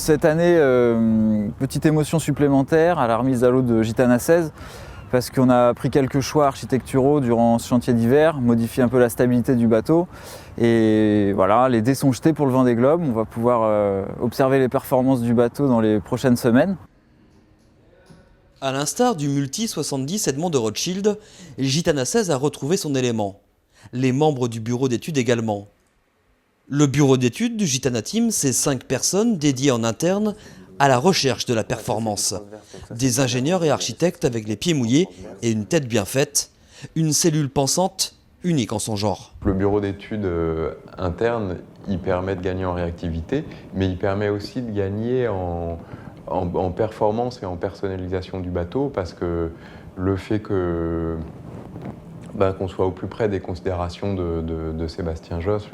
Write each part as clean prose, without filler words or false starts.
Cette année, petite émotion supplémentaire à la remise à l'eau de Gitana 16, parce qu'on a pris quelques choix architecturaux durant ce chantier d'hiver, modifié un peu la stabilité du bateau. Et voilà, les dés sont jetés pour le Vendée Globe. On va pouvoir observer les performances du bateau dans les prochaines semaines. À l'instar du Multi 70 Edmond de Rothschild, Gitana 16 a retrouvé son élément. Les membres du bureau d'études également. Le bureau d'études du Gitana Team, c'est 5 personnes dédiées en interne à la recherche de la performance. Des ingénieurs et architectes avec les pieds mouillés et une tête bien faite. Une cellule pensante unique en son genre. Le bureau d'études interne, il permet de gagner en réactivité, mais il permet aussi de gagner en performance et en personnalisation du bateau, parce que le fait qu'on soit au plus près des considérations de Sébastien Josse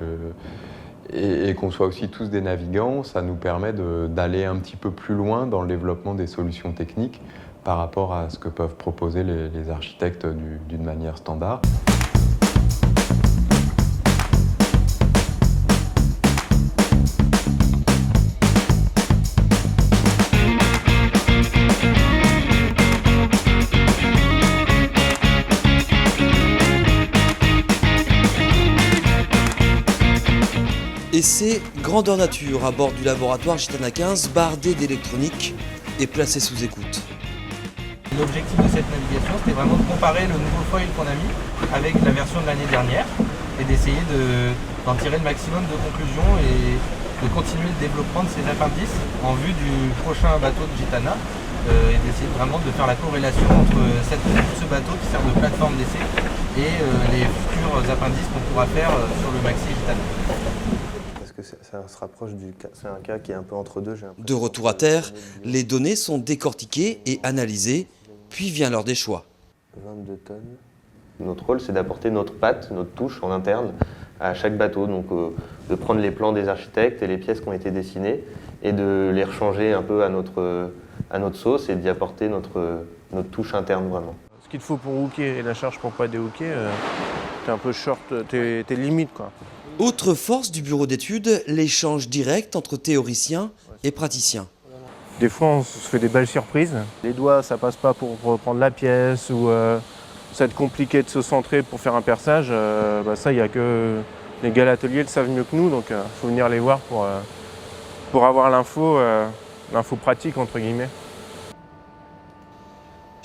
et qu'on soit aussi tous des navigants, ça nous permet d'aller un petit peu plus loin dans le développement des solutions techniques par rapport à ce que peuvent proposer les architectes d'une manière standard. Essai grandeur nature à bord du laboratoire Gitana 15, bardé d'électronique et placé sous écoute. L'objectif de cette navigation, c'était vraiment de comparer le nouveau foil qu'on a mis avec la version de l'année dernière et d'essayer d'en tirer le maximum de conclusions et de continuer le développement de ces appendices en vue du prochain bateau de Gitana et d'essayer vraiment de faire la corrélation entre ce bateau qui sert de plateforme d'essai et les futurs appendices qu'on pourra faire sur le Maxi Gitana. Que ça se rapproche c'est un cas qui est un peu entre deux. De retour à terre, les données sont décortiquées et analysées, puis vient l'heure des choix. 22 tonnes. Notre rôle, c'est d'apporter notre patte, notre touche en interne à chaque bateau, donc de prendre les plans des architectes et les pièces qui ont été dessinées et de les rechanger un peu à notre sauce et d'y apporter notre touche interne vraiment. Ce qu'il te faut pour hooker et la charge pour pas déhooker, t'es un peu short, t'es limite quoi. Autre force du bureau d'études, l'échange direct entre théoriciens et praticiens. Des fois, on se fait des belles surprises. Les doigts, ça passe pas pour reprendre la pièce ou ça va être compliqué de se centrer pour faire un perçage. Ça, il n'y a que les gars à l'atelier le savent mieux que nous, donc il faut venir les voir pour avoir l'info pratique, entre guillemets.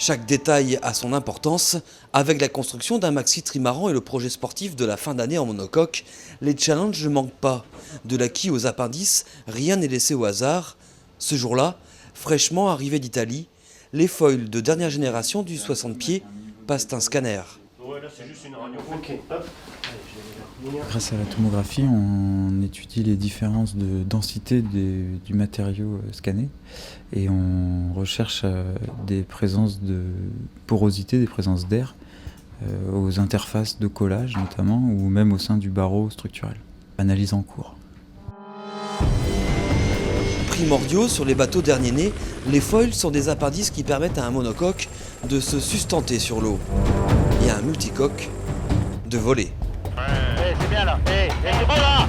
Chaque détail a son importance. Avec la construction d'un maxi trimaran et le projet sportif de la fin d'année en monocoque, les challenges ne manquent pas. De l'acquis aux appendices, rien n'est laissé au hasard. Ce jour-là, fraîchement arrivés d'Italie, les foils de dernière génération du 60 pieds passent un scanner. Grâce à la tomographie, on étudie les différences de densité du matériau scanné et on recherche des présences de porosité, des présences d'air aux interfaces de collage notamment ou même au sein du barreau structurel. Analyse en cours. Primordiaux sur les bateaux derniers nés, les foils sont des appendices qui permettent à un monocoque de se sustenter sur l'eau et à un multicoque de voler. C'est bien là, c'est bon là.